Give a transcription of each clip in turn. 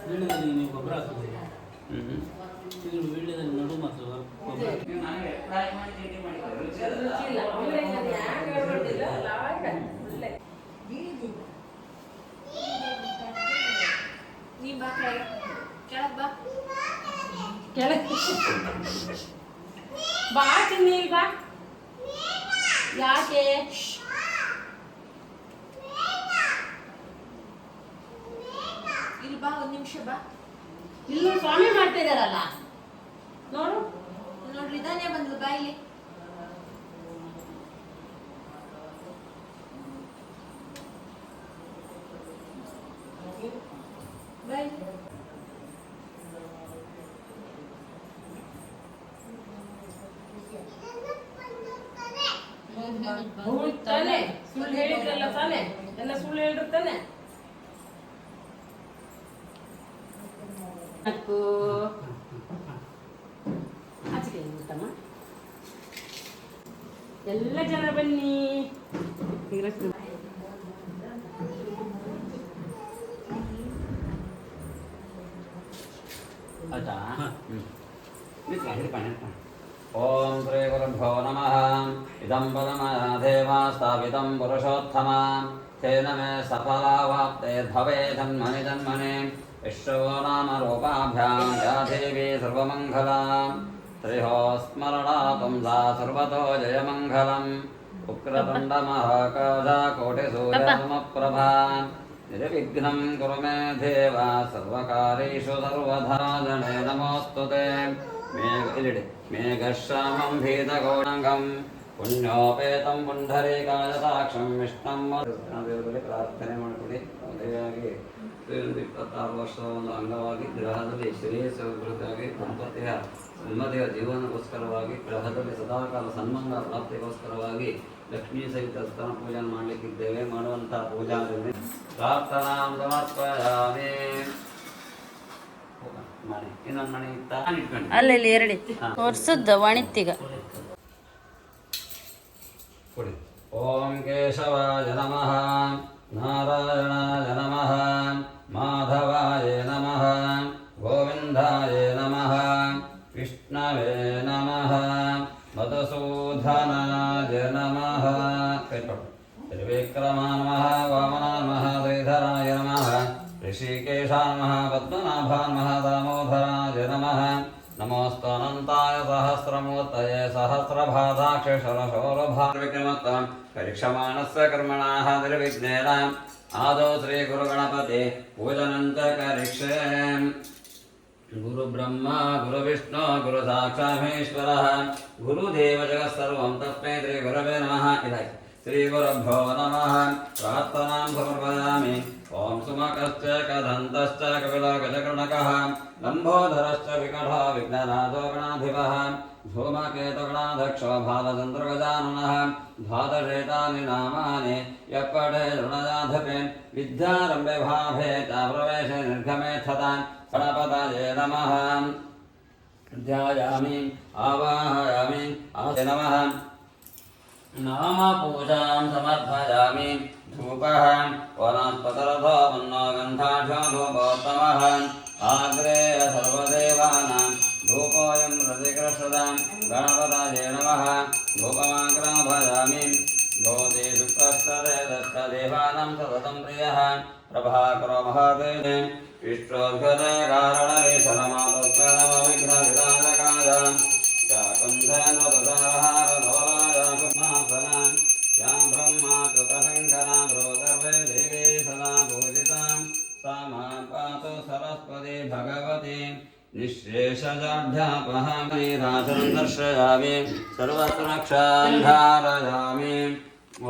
ವೀಳ್ಯದಲ್ಲಿ ನೀವು ಗೊಬ್ಬರ ಹಾಕೋದು ತಿಂಗಳು ವೀಳ್ಯದಲ್ಲಿ ನಡು ಮತ್ತು ಗೊಬ್ಬರ ಬಾ ಚಿನ್ನಿ ಬಾ ಯಾಕೆ ಇಲ್ಲಿ ಬಾ ಒಂದು ನಿಮಿಷ ಬಾ ಇನ್ನು ಸ್ವಾಮಿ ಮಾಡ್ತಾ ಇದಾರಲ್ಲ ನೋಡು ನೋಡ್ರಿ ಇದಾನೆ ಬಂದ್ಲು ಬಾ ಇಲ್ಲಿ ಬಾಯ್ ತಾನೆ ಸುಳ್ಳು ಹೇಳಿದ್ರಲ್ಲ ತಾನೆ ಎಲ್ಲ ಸುಳ್ಳು ಹೇಳಿರ್ತಾನೆ ಅಕ್ಕೂ ಆಚೆಗೆ ಊಟಮ್ಮ ಎಲ್ಲ ಜನ ಬನ್ನಿ ಆಯ್ತಾ ಓಂ ಶ್ರೀ ಗುರುಭ್ಯೋ ನಮಃ ಇದಂ ಪರಮದೇವ ಸ್ಥಾಪಿತಂ ಪುರುಷೋತ್ತಮ ತೇನ ಮೇ ಸಫಲಾವಾಪ್ತೇರ್ಭವೇ ಜನ್ಮನಿ ಜನ್ಮನೆ ವಿಶ್ವೋ ನಾಮ ರೂಪಾಭ್ಯಾಂ ಯಾ ದೇವಿ ಸರ್ವಮಂಗಲಾಂ ಶ್ರೀಹೋ ಸ್ಮರಣಾತುಂ ಸಾ ಸರ್ವತೋ ಜಯಮಂಗಲಂ ಉಗ್ರತುಂಡ ಮಹಾಕಾಶ ಕೋಟಿಸೂರ್ಯಸಮಪ್ರಭಾ ನಿರ್ವಿಘ್ನಂ ಕುರು ಮೇ ದೇವ ಸರ್ವಕಾರ್ಯೇಷು ಸರ್ವದಾ ಜನೇ ನಮೋಸ್ತುತೆ ಮೇಘಶ್ಯಾಮಂ ಭೀತಗೌಣಂಗಂ ಪುಣ್ಯೋಪೇತಂ ಪುಂಡರೀಕಾಯ ಸಾಕ್ಷಂ ವಿಷ್ಣಂ ದೇವರಲ್ಲಿ ಪ್ರಾರ್ಥನೆ ಮಾಡಿಕೊಡಿ. ಮದುವೆಯಾಗಿ 26 ವರ್ಷದ ಒಂದು ಅಂಗವಾಗಿ ಗ್ರಹದಲ್ಲಿ ಶ್ರೇಯಸ್ಸ ಅಭಿವೃದ್ಧಿಯಾಗಿ ದಾಂಪತ್ಯ ನೆಮ್ಮದಿಯ ಜೀವನಕ್ಕೋಸ್ಕರವಾಗಿ ಗ್ರಹದಲ್ಲಿ ಸದಾಕಾಲ ಸನ್ಮಾನ ಪ್ರಾಪ್ತಿಗೋಸ್ಕರವಾಗಿ ಲಕ್ಷ್ಮೀ ಸಹಿತ ಸ್ತನ ಪೂಜೆ ಮಾಡಲಿಕ್ಕಿದ್ದೇವೆ. ಮಾಡುವಂಥ ಪೂಜಾದಲ್ಲಿ ಪ್ರಾರ್ಥನಾಂ ಸಮರ್ಪಯಾಮಿ. ಇನ್ನೊಂದು ಮಣಿ ಇತ್ತ ಅಲ್ಲಲ್ಲಿ ಎರಡಿತ್ತು ವರ್ಷದ ವಾಣಿತ್ಯಗ ಕೊಡಿ. ಓಂ ಕೇಶವಾಯ ನಮಃ, ನಾರಾಯಣಾಯ ನಮಃ, ಮಾಧವಾಯ ನಮಃ, ಗೋವಿಂದಾಯ ನಮಃ, ವಿಷ್ಣವೇ ನಮಃ, ಮಧುಸೂದನಾಯ ನಮಃ. ತ್ರಿವಿಕ್ರಮ ನಮಃ, ವಾಮನ ನಮಃ, ಶ್ರೀಧರಾಯ ನಮಃ, ಋಷಿಕೇಶಾಯ ನಮಃ, ಪದ್ಮನಾಭಾಯ ನಮಃ, ದಾಮೋದರಾಯ ನಮಃ. ನಮೋಸ್ತು ಅನಂತಾಯ ಸಹಸ್ರಮೂರ್ತಯೇ ಸಹಸ್ರಭಾದಾಕ್ಷರಶೋರಭಾವಿಕ್ರಮತ್ವಂ ಪರೀಕ್ಷಮಾಣಸ್ಯ ಕರ್ಮಣಾಃ ನಿರ್ವಿಘ್ನೇನ ಆದೌ ಶ್ರೀ ಗುರುಗಣಪತಿ ಪೂಜನಂಚ ಕರಿಷ್ಯೆ. ಗುರುಬ್ರಹ್ಮ ಗುರುವಿಷ್ಣು ಗುರು ಸಾಕ್ಷಾತ್ ಗುರುದೇವ ಜಗತ್ಸರ್ವಂ ತಸ್ಮೈ ಶ್ರೀ ಗುರವೇ ನಮಃ. ಇದಾಗಿ ಶ್ರೀ ಗುರುಭ್ಯೋ ನಮಃ. ಪ್ರಾರ್ಥನಾಂ ಸಮರ್ಪಯಾಮಿ. ಓಂ ಸುಮಕಶ್ಚ ಕದಂತಶ್ಚ ಕಪಿಲೋ ಗಜಕರ್ಣಕಃ ಲಂಬೋದರಶ್ಚ ವಿಕಟೋ ವಿಘ್ನರಾಜೋ ಗಣಾಧಿಪಃ ಧೂಮಕೇತು ಗಣಾಧ್ಯಕ್ಷೋ ಭಾಲಚಂದ್ರಗಜಾನನಃ. ದ್ವಾದಶೇತಾನಿ ನಾಮಾನಿ ಯಪ್ಪಡೆ ಋಣಜಾಧಪೆ ವಿದ್ಯಾರಂಭೆ ಭಾಭೆ ಚ ಪ್ರವೇಶೆ ನಿರ್ಗಮೆ ಥತಾ ಗಣಪತಯೇ ನಮಃ. ಧ್ಯಾಯಾಮಿ ಆವಾಹಯಾಮಿ ಆಸೆ ನಮಃ. ನಾಮ ಪೂಜಾಂ ಸಮರ್ಪಯಾಮಿ. ಧೂಪಃ ವನಸ್ಪತರಥೋ ಮನ್ನೋ ಗಂಧಾಢ್ಯೋ ಧೂಪೋತ್ತಮಃ. ಆಗ್ರೇಯ ಸರ್ವದೇವಾನಾಂ ಧೂಪೋಯಂ ರತಿಕೃಷ್ಣದಾಂ ಗಣಪತಯೇ ನಮಃ. ಧೂಪಮಾಗ್ರಾಭಯಾಮಿ. ಜ್ಯೋತಿ ಶುಕ್ರಸ್ತರೆ ದತ್ತ ದೇವಾನಾಂ ಸತತಂ ಪ್ರಿಯಃ ಪ್ರಭಾಕರೋ ಮಹಾದೇವೆ ವಿಶ್ವೋದ್ಗತೆ ಕಾರಣವೇ ಶರಮಾತಸ್ಕರಮ ವಿಘ್ನ ವಿರಾಜಕಾಯ ಚಾಕುಂಧೇಂದ್ರ ತುಷಾರಹಾರ ಧವಲಾಯ ಕುಮಾಸನ ಯಾ ಬ್ರಹ್ಮಾ ಕೃತಶಂಕರಾ ಭ್ರುವಗರ್ಭೆ ದೇವಿ ಸದಾ ಪೂಜಿತಾಂ ಸಾ ಮಾಂ ಪಾತು ಸರಸ್ವತಿ ಭಗವತಿ ನಿಶ್ಶೇಷಜಾಢ್ಯಾಪಹಾಂ ನೀರಾಜನಂ ದರ್ಶಯಾಮಿ ಸರ್ವತ್ರ ರಕ್ಷಾಂ ಧಾರಯಾಮಿ.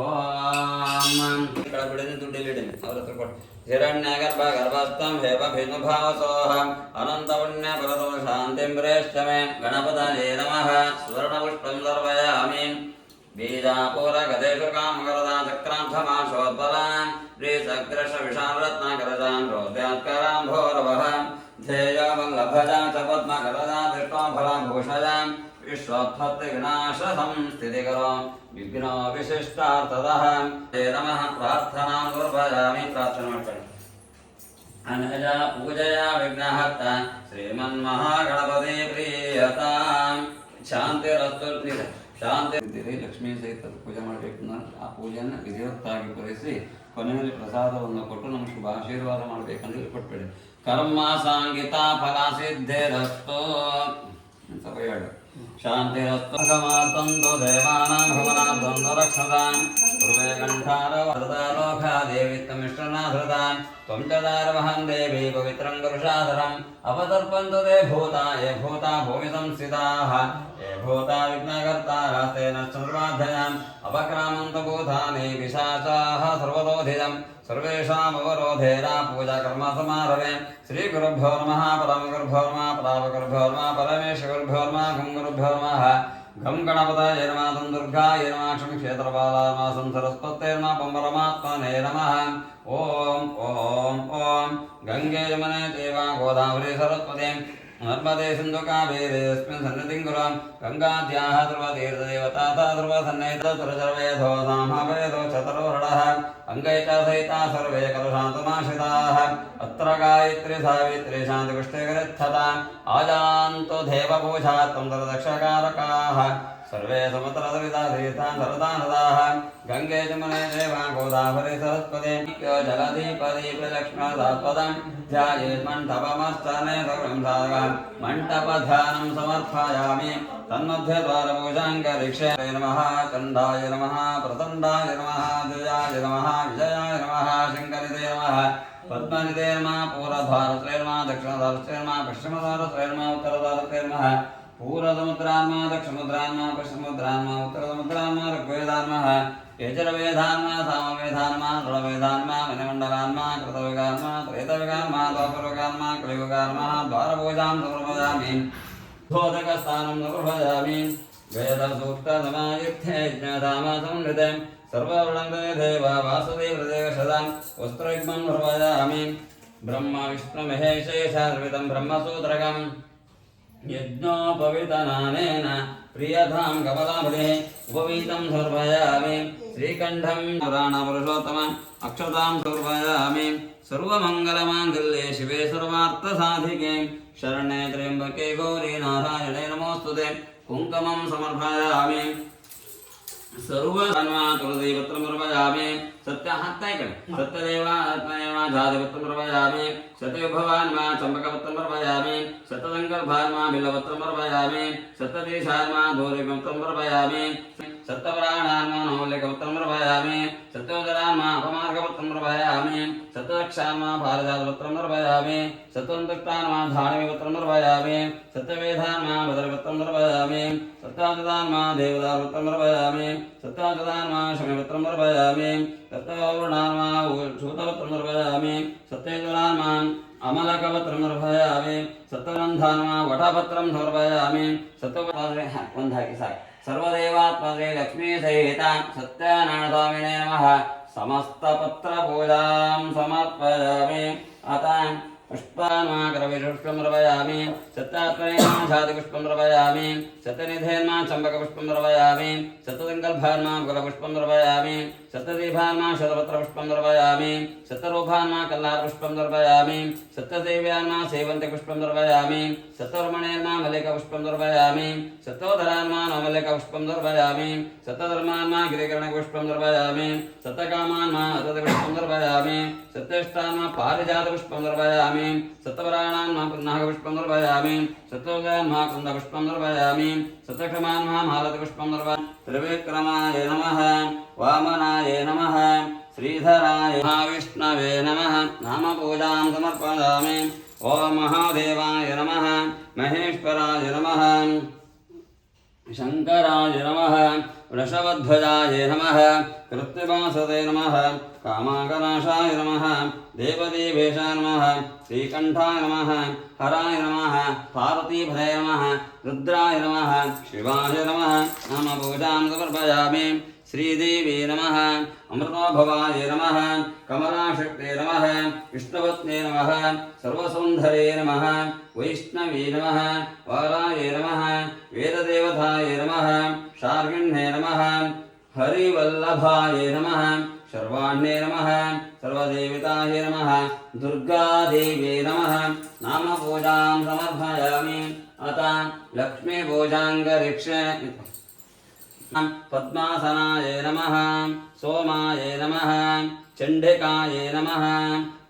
ಓಂ ಬಿಡದೆ ದುಡ್ಡಿಲ್ಲಿಡೆ ಅವ್ರ ಹತ್ರ ಕೊಟ್ಟು ಹಿರಣ್ಯಗರ್ಭ ಗರ್ಭಸ್ಥಂ ಹೇವ ಭಿನುಭಾವಸೋಹಂ ಅನಂತ ಪುಣ್ಯ ಪರದೋ ಶಾಂತಿಂ ಪ್ರೇಷ್ಠಮೆ. ಗಣಪತಯೇ ನಮಃ. ಸುವರ್ಣಪುಷ್ಪಂ ಸರ್ವಯಾಮಿ. ಬೀಜಾಪೂರ ಗದೇಶು ಕಾಮಕರದಾ ಚಕ್ರಾಂಧಮಾಶೋದ್ಬಲಾಂ ಶ್ರೀಸಗ್ರಶ ವಿಶಾಲರತ್ನಾಕರಜಾಂ ರೋದ್ಯಾತ್ಕರಾಂಭೋರವಃ ಧ್ಯೇಯೋ ವಲ್ಲಭಜಾ ಚ ಪದ್ಮಕರದಾ ದೃಷ್ಟಾಫಲಾಭೂಷಜಾಂ ವಿಶ್ವೋತ್ಪತ್ತಿ ವಿನಾಶ ಸಂಸ್ಥಿತಿಕರೋ ವಿಘ್ನೋ ವಿಶಿಷ್ಟಾರ್ಥದಃ. ಹೇ ನಮಃ. ಪ್ರಾರ್ಥನಾಂ ಸಮರ್ಪಯಾಮಿ. ಪ್ರಾರ್ಥನೆ ಮಾಡ್ಕೊಳ್ಳಿ. ಅನಜ ಪೂಜೆಯ ಅದು ಪೂಜೆ ಮಾಡಬೇಕು ಆ ಪೂಜೆಯನ್ನು ವಿಧಿವತ್ತಾಗಿ ಪೂರೈಸಿ ಕೊನೆಯಲ್ಲಿ ಪ್ರಸಾದವನ್ನು ಕೊಟ್ಟು ನಮಗೆ ಶುಭ ಆಶೀರ್ವಾದ ಮಾಡಬೇಕಂದ್ರೆ ಕೊಟ್ಬೇಡಿ. ಕರ್ಮ ಸಾಂಗಿತ ಫಲ ಸಿದ್ಧಿರಸ್ತು ಅಂತ ಹೇಳು. ಶಾಂತಿರಸ್ತು ಭಗವಾತಂದು ದೇವಾನಾಂ ಭವನಾದಂದು ರಕ್ಷತಾಂ ಸರ್ವೇ ಕಂಠಾರ ವರದಾ ಲೋಕಾ ದೇವಿ ತಮಿಷ್ಟನಾಧೃತಾಂ ತ್ವಂ ಚದಾರವಹಂ ದೇವಿ ಪವಿತ್ರಂ ಗುರುಷಾಧರಂ ಅವತರ್ಪಂತು ತೇ ಭೂತಾ ಯೇ ಭೂತಾ ಭೂಮಿ ಸಂಸ್ಥಿತಾಃ ಯೇ ಭೂತಾ ವಿಘ್ನಕರ್ತಾರಸ್ತೇನ ಸರ್ವಾಧ್ಯಯಾಂ ಅಪಕ್ರಾಮಂತ ಭೂತಾನಿ ಪಿಶಾಚಾಃ ಸರ್ವತೋಧಿಜಂ ಸರ್ವೇಷಾಮವರೋಧೇನ ಪೂಜಾ ಕರ್ಮ ಸಮಾರಭೆ. ಶ್ರೀ ಗುರುಭ್ಯೋ ನಮಃ ಪರಮ ಗುರುಭ್ಯೋ ನಮಃ ಪರಾಮ ಗುರುಭ್ಯೋ ನಮಃ ಪರಮೇಶ ಗುರುಭ್ಯೋ ನಮಃ ಗಂ ಗುರುಭ್ಯೋ ನಮಃ ಗಂ ಗಣಪತಯೇ ನಮಃ तं ದುರ್ಗಾಯೇ ನಮಃ ಕ್ಷಮ ಕ್ಷೇತ್ರಪಾಲಾಯ ನಮಃ ಸಂ ಸರಸ್ವತ್ಯೈ ನಮಃ ಪಂ ಪರಮಾತ್ಮನೇ ನಮಃ. ಓಂ ಓಂ ಓಂ ಗಂಗೆ ಯಮುನೆ ಚೈವ ಗೋದಾವರಿ ಸರಸ್ವತಿ ನರ್ಮದೆ ಸಿಂಧು ಕಾವೇರಿ ಯಸ್ಮಿನ್ ಸನ್ನಿಧಿಂ ಕುರುಂ ಗಂಗಾದ್ಯಾಃ ಸರ್ವತೀರ್ಥದೇವತಾಃ ಸರ್ವಸನ್ನಿಹಿತಸುರಸರ್ವೇಧೋ ಸಾಮವೇದೋ ಚತುರ್ವರ್ಣಃ ಅಂಗೈ ಚ ಸಹಿತಾಃ ಸರ್ವೇ ಕಲಶಾಂತಮಾಶ್ರಿತಾಃ ಅತ್ರ ಗಾಯತ್ರಿ ಸಾವಿತ್ರಿ ಶಾಂತಿಪುಷ್ಟಿಕರಿಸ್ಥತಾಂ ಆಜಾನ್ತು ದೇವಪೂಜಾತ್ವಂ ಸರ್ವದಕ್ಷಕಾರಕಾಃ ಸರ್ವೇ ಸಮುದ್ರದವಿದಾಧೀತಾಂ ಸರ್ವದಾನದಾಃ ಗಂಗೆ ಯಮುನೆ ಚೈವ ಗೋದಾವರಿ ಸರಸ್ವತಿ ಜಲದೀಪದೀಪ ಲಕ್ಷ್ಮೀದಾತ್ಪದಂ ಧ್ಯಾಯೇತ್ ಮಂಟಪಮಸ್ತನೆ ಸರ್ವಂ ಸಾಧಕಂ ಮಂಟಪಧ್ಯಾನಂ ಸಮರ್ಪಯಾಮಿ ತನ್ಮಧ್ಯೆ ದ್ವಾರಪೂಜಾಂ ಕರಿಷ್ಯೆ. ನಮಃ ಚಂಡಾಯ ನಮಃ ಪ್ರತಂಡಾಯ ನಮಃ ಜಯಾಯ ನಮಃ ವಿಜಯಾಯ ನಮಃ ಶಂಕರಿತೆ ನಮಃ ಪದ್ಮನಿತೆ ನಮಃ ಪೂರ್ವದ್ವಾರತ್ರೇ ನಮಃ ದಕ್ಷಿಣದ್ವಾರತ್ರೇ ನಮಃ ಪಶ್ಚಿಮದ್ವಾರತ್ರೇ ನಮಃ ಉತ್ತರದ್ವಾರತ್ರೇ ನಮಃ ಪೂರ್ವಸಮುದ್ರಾನ್ಮ ದಕ್ಷಿಣಮುದ್ರಾನ್ಮ ಪಶ್ಚಿಮಮುದ್ರಾನ್ಮ ಉತ್ತರಸಮುದ್ರಾನ್ಮ ಋಗ್ವೇದಾನ್ಮಃ ಯಜುರ್ವೇದಾನ್ಮ ಸಾಮವೇದಾನ್ಮ ಋಣವೇದಾನ್ಮ ಮನಿಮಂಡಲಾನ್ಮ ಕೃತವಿಗಾನ್ಮ ತ್ರೇತವಿಗಾನ್ಮ ದ್ವಾಪರವಿಗಾನ್ಮ ಕಲಿಯುಗಾನ್ಮ ದ್ವಾರಪೂಜಾಂ ಸಮರ್ಪಯಾಮಿ ಧೋದಕಸ್ಥಾನಂ ಸಮರ್ಪಯಾಮಿ. ವೇದಸೂಕ್ತಸಮಾಯುಕ್ತೆ ಯಜ್ಞಧಾಮ ಸಂಹೃತೆ ಸರ್ವವರ್ಣಂಗೇ ದೇವ ವಾಸುದೇವದೇವಶತಾಂ ವಸ್ತ್ರಯುಗ್ಮಂ ಸಮರ್ಪಯಾಮಿ. ಬ್ರಹ್ಮ ವಿಷ್ಣು ಮಹೇಶೇಷ ದ್ರವಿತಂ ಬ್ರಹ್ಮಸೂತ್ರಕಂ ಯಜ್ಞೋಪವಿತನಾನೇನ ಪ್ರಿಯಧಾಂ ಕಮಲಾಭೃತೆ ಉಪವೀತಂ ಸಮರ್ಪಯಾಮಿ. ಶ್ರೀಕಂಠಂ ಪುರಾಣಪುರುಷೋತ್ತಮಂ ಅಕ್ಷತಾಂ ಸಮರ್ಪಯಾಮಿ. ಸರ್ವಮಂಗಲಮಾಂಗಲ್ಯೆ ಶಿವೆ ಸರ್ವಾರ್ಥಸಾಧಿಕೆ ಶರಣ್ಯೆ ತ್ರ್ಯಂಬಕೆ ಗೌರಿ ನಾರಾಯಣೇ ನಮೋಸ್ತುತೆ. ಕುಂಕುಮಂ ಸಮರ್ಪಯಾಮಿ. ಸರ್ವಧನ್ವಾ ತುಳಸೀಪತ್ರಂ ಸಮರ್ಪಯಾಮಿ. ಸತ್ಯ ಹಾಕ್ತಾ ಈ ಕಡೆ ಸತ್ಯದೇವ ಆತ್ಮದೇವ ಜಾತಿಪತ್ರಂ ಸಮರ್ಪಯಾಮಿ. ಸತ್ಯವಿಭವಾನ್ಮ ಚಂಪಕಪತ್ರಂ ಸಮರ್ಪಯಾಮಿ. ಸತ್ಯಸಂಕಲ್ಪಾನ್ಮ ಬಿಲ್ಲಪತ್ರಂ ಸಮರ್ಪಯಾಮಿ. ಸತ್ಯದೇಶಾನ್ಮ ಧೂರಿಪತ್ರಂ ಸಮರ್ಪಯಾಮಿ. ಸತ್ಯಪುರಾಣಾನ್ಮ ನವಲಿಕಪತ್ರಂ ಸಮರ್ಪಯಾಮಿ. ಸತ್ಯೋದರಾನ್ಮ ಅಪಮಾರ್ಗಪತ್ರಂ ಸಮರ್ಪಯಾಮಿ. ಸತ್ಯದಕ್ಷಾನ್ಮ ಪಾರಿಜಾತಪತ್ರಂ ಸಮರ್ಪಯಾಮಿ. ಸತ್ಯವಂತುಷ್ಟಾನ್ಮ ಧಾಣಿಪತ್ರಂ ಸಮರ್ಪಯಾಮಿ. ಸತ್ಯವೇದಾನ್ಮ ಭದ್ರಪತ್ರಂ ಸಮರ್ಪಯಾಮಿ. ಸತ್ಯಾಜದಾನ್ಮ ದೇವದಾಪತ್ರಂ ಸಮರ್ಪಯಾಮಿ. ಸತ್ಯಾಜದಾನ್ಮ ಶಮಿಪತ್ರಂ ಸಮರ್ಪಯಾಮಿ. ಸತ್ಯವರುಣಾನ್ಮ ಶೂತಪತ್ರಂ ಸಮರ್ಪಯಾಮಿ. ಸತ್ಯೇಜುರಾನ್ಮ ಅಮಲಕಪತ್ರಂ ಸಮರ್ಪಯಾಮಿ. ಸತ್ಯಗಂಧಾನ್ಮ ವಟಪತ್ರಂ ಸಮರ್ಪಯಾಮಿ. ಸತ್ಯಪಾದ್ರೆ ಒಂದು ಹಾಕಿ ಸಾಕು. ಸರ್ವದೇವಾತ್ಮನೇ ಲಕ್ಷ್ಮೀ ಸಹಿತ ಸತ್ಯನಾರಾಯಣೇ ನಮಃ ಸಮಸ್ತ ಪತ್ರ ಪೂಜಾಂ ಸಮರ್ಪಯಾಮಿ. ಅತ पुष्पान्माकरविपुष्पं समर्पयामि. सत्यात्मनेन्मा झातिपुष्पं समर्पयामि. सत्यनिधेन्मा चम्पकपुष्पं समर्पयामि. सत्यसङ्कल्पान्मा कुलपुष्पं समर्पयामि. सत्यदीपान्मा शतपत्रपुष्पं समर्पयामि. सत्यरूपान्मा कल्लारपुष्पं समर्पयामि. सत्यदेव्यान्मा सेवन्तिपुष्पं समर्पयामि. सत्यवर्मणेन्मा मल्लिकापुष्पं समर्पयामि. सत्योदरान्मा नवमल्लिकापुष्पं समर्पयामि. सत्यधर्मान्मा गिरिकर्णपुष्पं समर्पयामि. सत्यकामान्मा अदतिपुष्पं समर्पयामि. सत्यष्टान्मा पारिजातपुष्पं समर्पयामि. सत्यवराणान्मा पुन्नागपुष्पं समर्पयामि. सत्योदयान्मा कुन्दपुष्पं समर्पयामि. सत्यक्षमान्मा मालतिपुष्पं समर्पयामि. त्रिविक्रमाय नमः. वामनाय नमः. श्रीधराय महाविष्णवे नमः. नामपूजां समर्पयामि. ओम महादेवाय नमः. महेश्वराय नमः. शंकराय नमः. वृषभध्वजाय नमः. कृत्तिवासते नमः. कामाकनाशाय नमः. देवदेवेशाय नमः. श्रीकंठाय नमः. हराय नमः. पार्वतीपदये नमः. रुद्राय नमः. शिवाय नमः. नामपूजां समर्पयामि. श्रीदेवी नमः. अमृतोभवाय नमः. कमलाशक्ते नमः. विष्णुपत्ने नमः. सर्वसुन्दरे नमः. वैष्णवे नमः. वाराय नमः. वेददेवताय नमः. शार्गिण्ये नमः. हरिवल्लभाय नमः. शर्वाण्ये नमः. सर्वदेवताय नमः. दुर्गादेवे नमः. नामपूजां समर्पयामि. अत लक्ष्मीपूजां करिष्ये. ಪದ್ಮಾಸನಾಯ ನಮಃ ಸೋಮಾಯ ನಮಃ ಚಂಡಿಕಾಯ ನಮಃ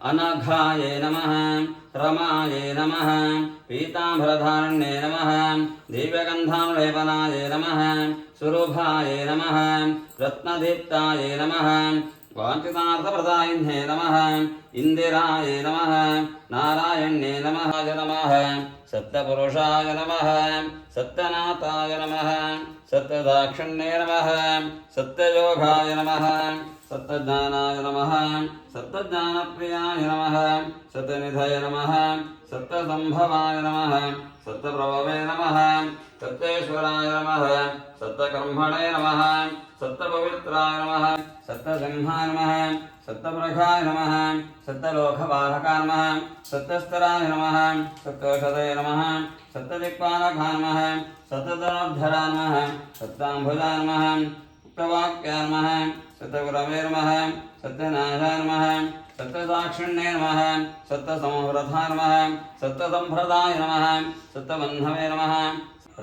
ಅನಘಾಯ ನಮಃ ರಮಾಯ ನಮಃ ಪೀತಾಂಬರಧಾರಣ್ಯೇ ನಮಃ ದಿವ್ಯಗಂಧಾನುಲೇಪನಾಯ ನಮಃ ಸುರಭಾಯ ನಮಃ ರತ್ನದೀಪ್ತಾಯ ನಮಃ ವಾಂಛಿತಾರ್ಥಪ್ರದಾಯಿನ್ಯೇ ನಮಃ ಇಂದಿರಾಯ ನಮಃ ನಾರಾಯಣ್ಯೇ ನಮಃ ನಮಃ ಸತ್ಯಪುರುಷಾಯ ನಮಃ ಸತ್ಯನಾಥಾಯ ನಮಃ ಸತ್ಯದಾಕ್ಷಿಣ್ಯೇ ನಮಃ ಸತ್ಯಯೋಗಾಯ ನಮಃ ಸತ್ಯಜ್ಞಾನಾಯ ನಮಃ ಸತ್ಯಜ್ಞಾನಪ್ರಿಯಾಯ ನಮಃ ಸತ್ಯನಿಧಯ ನಮಃ ಸತ್ಯಸಂಭವಾಯ ನಮಃ ಸತ್ಯಪ್ರಭವೇ ನಮಃ ಸತ್ಯೇಶ್ವರಾಯ ನಮಃ ಸತ್ಯಕರ್ಮಣೇ ನಮಃ ಸತ್ಯಪವಿತ್ರಾಯ ನಮಃ ಸತ್ಯಸಿಂಹಾಯ ನಮಃ ಸತ್ಯಪ್ರಘಾಯ ನಮಃ ಸತ್ಯಲೋಕಪಾಲಕಾಯ ನಮಃ ಸತ್ಯಸ್ತರಾಯ ನಮಃ ಸತ್ಯೋಷಧೇ ನಮಃ ಸತ್ಯದಿಕ್ಪಾಲಕಾಯ ನಮಃ ಸತ್ಯಧರಾಬ್ಧರಾಯ ನಮಃ ಸತ್ಯಾಂಭುಜಾಯ ನಮಃ ಉಕ್ತವಾಕ್ಯಾಯ ನಮಃ ಸತ್ಯಗುರವೇ ನಮಃ ಸತ್ಯನಾಶಾಯ ನಮಃ ಸತ್ಯದಾಕ್ಷಿಣ್ಯೇ ನಮಃ ಸತ್ಯಸಂವೃತಾಯ ನಮಃ ಸತ್ಯಸಂಭ್ರದಾಯ ನಮಃ ಸತ್ಯಬಂಧವೇ ನಮಃ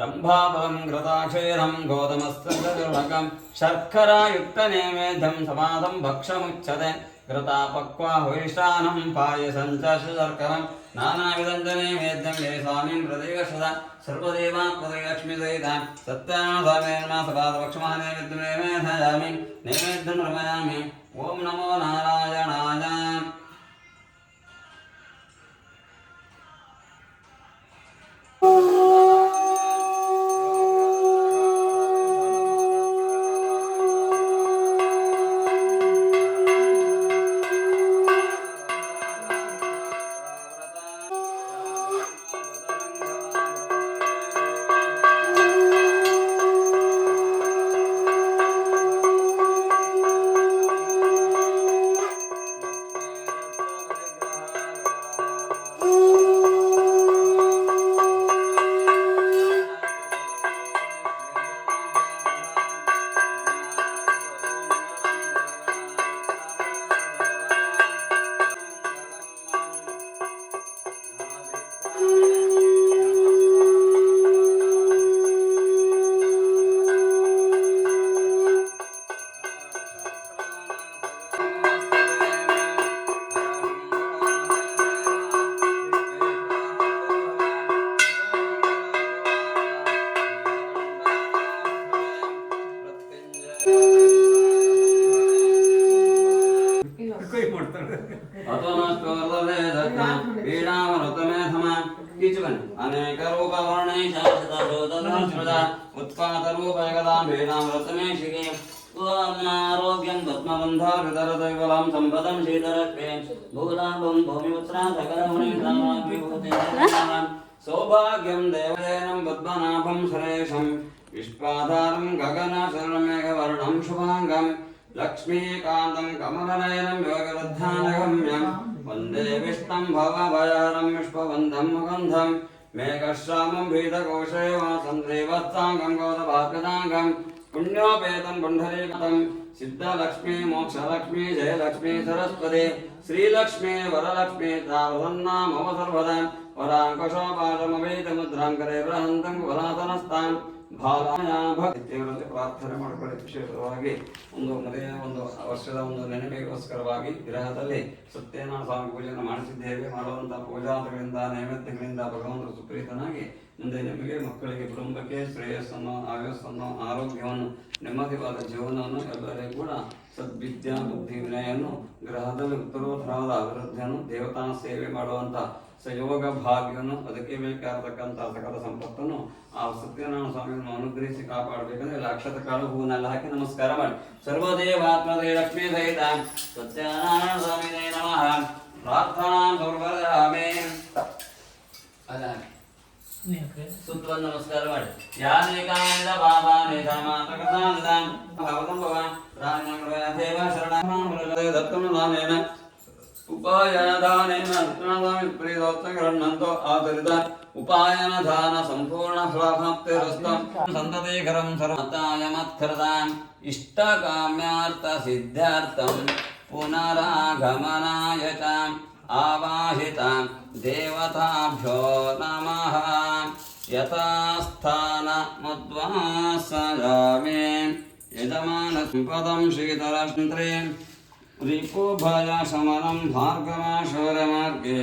ರಂಭಾಪದಂ ಘೃತಾಕ್ಷೀರಂ ಗೋಧಮಸ್ತರ್ಗದುರ್ಭಕಂ ಶರ್ಕರಾಯುಕ್ತನೇವೇದ್ಯಂ ಸಮಾದಂ ಭಕ್ಷಮುಚ್ಯತೆ ಘೃತಾಪಕ್ವಾಹುಯಿಷ್ಟಾನಂ ಪಾಯಸಂ ಚ ಶರ್ಕರಂ ನಾನಾವಿಧಂಜನೇವೇದ್ಯಂ ಯೇ ಸ್ವಾಮಿಂ ಪ್ರದೇವಶದ ಸರ್ವದೇವಾತ್ಮದೇ ಲಕ್ಷ್ಮೀಸಹಿತ ಸತ್ಯಾನಾಥಾಮೇ ನಮಃ ಸಪಾದಪಕ್ಷಮಃ ನೈವೇದ್ಯಂ ನೈವೇದ್ಯಾಮಿ ನೈವೇದ್ಯಂ ರಮಯಾಮಿ ಓಂ ನಮೋ ನಾರಾಯಣಾಯ ಅನೇಕ ರೂಪ ವರ್ಣೇ ಶಾಶ್ವತ ಉತ್ಪಾತ ರೂಪ ಜಗದಾಂ ಭೇದಾಮೃತಮೇಶಿಗೆ ಆರೋಗ್ಯಂ ಪದ್ಮಬಂಧಾ ವಿತರದೈವಲಾಂ ಸಂಪದಂ ಶ್ರೀಧರತ್ವೇ ಭೂಲಾಭಂ ಭೂಮಿಪುತ್ರಾ ಸಕಲಮುನಿವಿಭೂತಿ ಸೌಭಾಗ್ಯಂ ದೇವದೇನಂ ಪದ್ಮನಾಭಂ ಸುರೇಶಂ ವಿಶ್ವಾಧಾರಂ ಗಗನ ಶರಣಮೇಘವರ್ಣಂ ಶುಭಾಂಗಂ ಲಕ್ಷ್ಮೀಕಾಂತಂ ಕಮಲನಯನಂ ಯೋಗವೃದ್ಧಾನಗಮ್ಯಂ ವಂದೇ ವಿಷ್ಣುಂ ಭವಭಯಹರಂ ವಿಶ್ವವಂದಂ ಮುಕುಂದಂ ಮೇಘಶ್ಯಾಮಂ ಭೀತಕೋಶೇ ವಾಸಂ ಶ್ರೀವತ್ಸಾಂಗಂ ಗೌರವಾಗ್ರದಾಂಗಂ पुण्योपेतं पुण्डरीकं सिद्धलक्ष्मी मोक्षलक्ष्मी जयलक्ष्मी सरस्वती श्रीलक्ष्मी वरलक्ष्मी तावन्ना मम सर्वदा वरांकुशोपाशमवेदमुद्रां करे बृहन्तं वरातनस्तां ಭಾವನಾ ಭಕ್ತಿ ದೇವರಲ್ಲಿ ಪ್ರಾರ್ಥನೆ ಮಾಡಿಕೊಳ್ಳಿ. ವಿಶೇಷವಾಗಿ ಒಂದು ಮದುವೆಯ ಒಂದು ವರ್ಷದ ಒಂದು ನೆನಪಿಗೋಸ್ಕರವಾಗಿ ವಿರಹದಲ್ಲಿ ಸತ್ಯನಾರಾಯಣ ಸ್ವಾಮಿ ಪೂಜೆಯನ್ನು ಮಾಡಿಸಿದ್ದೇವೆ. ಮಾಡುವಂತಹ ಪೂಜಾತಗಳಿಂದ ನೈವೇದ್ಯಗಳಿಂದ ಭಗವಂತರು ಸುಪ್ರೀತನಾಗಿ ಮುಂದೆ ನಿಮಗೆ ಮಕ್ಕಳಿಗೆ ಕುಟುಂಬಕ್ಕೆ ಶ್ರೇಯಸ್ಸನ್ನು ಆಯುಸ್ಸನ್ನು ಆರೋಗ್ಯವನ್ನು ನೆಮ್ಮದಿವಾದ ಜೀವನವನ್ನು ಎಲ್ಲರಿಗೂ ಕೂಡ ಸದ್ವಿದ್ಯಾ ಬುದ್ಧಿ ವಿನಯನ್ನು ಗ್ರಹದಲ್ಲಿ ಉತ್ತರೋತ್ತರವಾದ ಅಭಿವೃದ್ಧಿಯನ್ನು ದೇವತಾ ಸೇವೆ ಮಾಡುವಂಥ ಸಂಯೋಗ ಭಾಗ್ಯವನ್ನು ಅದಕ್ಕೆ ಬೇಕಾಗಿರತಕ್ಕಂಥ ಸಕಲ ಸಂಪತ್ತನ್ನು ಆ ಸತ್ಯನಾರಾಯಣ ಸ್ವಾಮಿಯನ್ನು ಅನುಗ್ರಹಿಸಿ ಕಾಪಾಡಬೇಕಂದ್ರೆ ಲಕ್ಷದ ಕಾಳು ಹೂವನ್ನೆಲ್ಲ ಹಾಕಿ ನಮಸ್ಕಾರ ಮಾಡಿ. ಸರ್ವದೇವಾತ್ಮದೇ ಲಕ್ಷ್ಮೀ ಸಹಿತ ಸತ್ಯನಾರಾಯಣ ಸ್ವಾಮಿನೇ ನಮಃ. ಪ್ರಾರ್ಥನಾ ದುರ್ವರಾಮೇ ಸುತ್ತವನ್ನು ನಮಸ್ಕಾರ ಮಾಡಿ. ಯಾನೇ ಕಾಂಡ ಬಾಬಾನೇ ಧರ್ಮಾಂತಕೃತಾಂತಾಂ ಭವತಂ ಭವಾನ್ ರಾಜ್ಞಾಂಗದೇವ ಶರಣಾಮೃತೇ ದತ್ತಮ ನಾಮೇನ ಉಪಾಯನ ದಾನೇನ ರತ್ನದಾಮಿ ಪ್ರೀತೋಕ್ತಗರಣ್ಣಂತೋ ಆದರಿತ ಉಪಾಯನ ದಾನ ಸಂಪೂರ್ಣ ಫಲಪ್ರಾಪ್ತಿರಸ್ತಂ ಸಂತತೀಕರಂ ಸರ್ವತಾಯ ಮತ್ಕೃತಾಂ ಇಷ್ಟಕಾಮ್ಯಾರ್ಥ ಸಿದ್ಧಾರ್ಥಂ ಪುನರಾಗಮನಾಯ ಚ ಆವಾಹಿತಾಂ ದೇವತಾಭ್ಯೋ ನಮಃ. ಯಥಾಸ್ಥಾನಮುದ್ವಾಸಯಾಮಿ ಯಜಮಾನಸಂಪದಂ ಶ್ರೀಧರಶ್ಚಂದ್ರೇ ರಿಪುಭಯಶಮನಂ ಭಾರ್ಗವಾಶೌರ್ಯಮಾರ್ಗೆ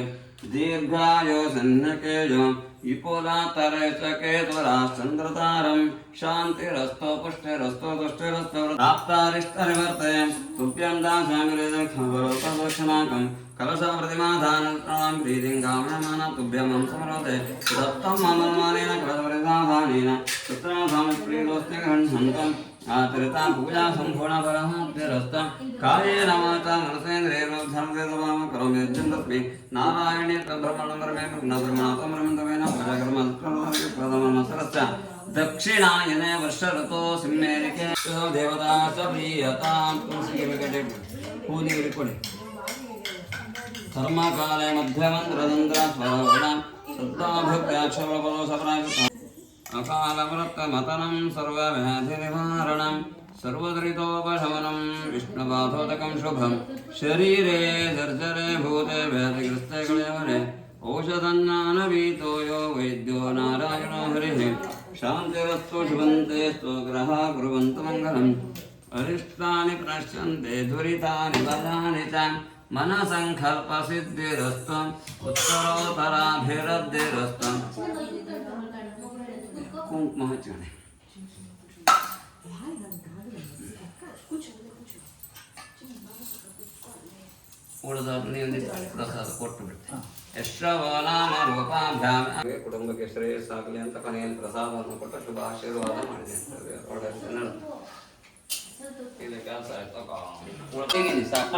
ದೀರ್ಘಾಯೋ ಸನ್ಯಕೇಯೋ ವಿಪುಲಾತರೇಚಕೇತುರಾಶ್ಚಂದ್ರತಾರಂ ಶಾಂತಿರಸ್ತೋ ಪುಷ್ಟಿರಸ್ತೋ ತುಷ್ಟಿರಸ್ತೋ ಪ್ರಾಪ್ತಾರಿಷ್ಟರಿವರ್ತೆ ತುಭ್ಯಂ ದಾಸ್ಯಾಮಿರೇದಕ್ಷಣಾಕಂ ಕಲಶ ಪ್ರತಿಮಾಧಾನಂ ಪ್ರೀತಿಂ ಕಾಮಯಮಾನ ತುಭ್ಯಮಂ ಸಮರೋದೆ ದತ್ತಂ ಮಮನ್ಮಾನೇನ ಕಲಶಪ್ರತಿಮಾಧಾನೇನ ತತ್ರಾಧಾಮ ಪ್ರೀತೋಸ್ತಿ ಗೃಹ್ಣಂತಂ ಆಚರಿತಾ ಪೂಜಾ ಸಂಪೂರ್ಣಪರಮಾಪ್ತಿರಸ್ತ ಕಾಯೇನ ವಾಚಾ ಮನಸೇಂದ್ರಿಯೈರ್ಧರ್ಮದೇವವಾಮ ಕರೋಮಿ ಯಜ್ಞಂ ತಸ್ಮೈ ನಾರಾಯಣೇ ತದ್ಬ್ರಹ್ಮಣಂ ಬ್ರಹ್ಮೇ ಬ್ರಹ್ಮಣಾತ್ಮಂ ಬ್ರಹ್ಮಂತವೇನ ಪೂಜಾಕರ್ಮಸ್ಯ ದಕ್ಷಿಣಾಯನೆ ವರ್ಷ ಋತೋ ಸಿಂಹೇರಿಕೆ ದೇವತಾ ಚ ಪ್ರೀಯತಾಂ ತುಳಸಿ ಹೂನಿಗೆ ಕೊಡಿ ಧರ್ಮಕಾಲೆ ಮಧ್ಯಮಂತ್ರದಂತ್ರ ಸ್ವರವಣ ಸದ್ದಾಭಕ್ತ್ಯಾಕ್ಷರಪದೋಷಪ್ರಾಯ ಅಕಾಲವೃತ್ತಮತನಂ ಸರ್ವವ್ಯಾಧಿನಿವಾರಣಂ ಸರ್ವದರಿತೋಪಶಮನಂ ವಿಷ್ಣುಪಾಥೋದಕಂ ಶುಭಂ ಶರೀರೇ ಜರ್ಜರೆ ಭೂತೆ ವ್ಯಾಧಿಗ್ರಸ್ತೆ ಕಳೆಯವರೆ ಔಷಧಜ್ಞಾನವೀತೋ ಯೋ ವೈದ್ಯೋ ನಾರಾಯಣೋ ಹರಿಃ ಶಾಂತಿರಸ್ತು ಶುಭಂತೆ ಸ್ತೋಗ್ರಹ ಕುರ್ವಂತು ಮಂಗಲಂ ಅರಿಷ್ಟಾನಿ ಪ್ರಶ್ಯಂತೆ ದುರಿತಾನಿ ಭಯಾನಿ ಚ ಮನಸಂಕಲ್ಪ ಸಿದ್ಧಿರಸ್ತು ಉತ್ತರೋತ್ತರಾಭಿವೃದ್ಧಿರಸ್ತು ಕುಂಕುಮ ಹಚ್ಚಣೆ ಉಳಿದ ನೀವು ಪ್ರಸಾದ ಕೊಟ್ಟು ಬಿಡ್ತೀನಿ ಯಶ್ರವನಾಮ ರೂಪಾಭ್ಯಾಮ ಕುಟುಂಬಕ್ಕೆ ಶ್ರೇಯಸ್ಸಾಗಲಿ ಅಂತ ಕೊನೆಯಲ್ಲಿ ಪ್ರಸಾದವನ್ನು ಕೊಟ್ಟು ಶುಭ ಆಶೀರ್ವಾದ ಮಾಡಿದೆ ಇಲ್ಲಿ ಕೆಲಸ ಆಯ್ತು ತೆಗೀನಿ ಸಾಕು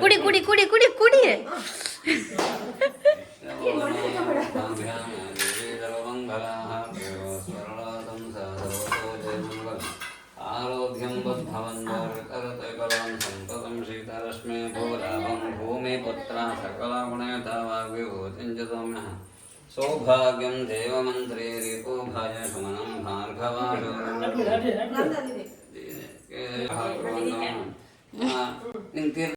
ಕುಡಿ ಕುಡಿ ಕುಡಿ ಕುಡಿ ಕುಡಿ ಆರೋಗ್ಯಂ ಬದ್ಧವಂತರತಕಲಾಂ ಸಂತತಂ ಶೀತರಶ್ಮಿ ಭೂಲಾಭಂ ಭೂಮಿಪುತ್ರ ಸಕಲಗುಣಯತಾವಾಗ್ವಿಭೂತಿಂ ಚ ಸೌಮ್ಯಃ ಸೌಭಾಗ್ಯಂ ದೇವಮಂತ್ರೇ ರಿಪುಭಯ ಶಮನಂ ಭಾರ್ಗವಾಶೌರ್ಯಂ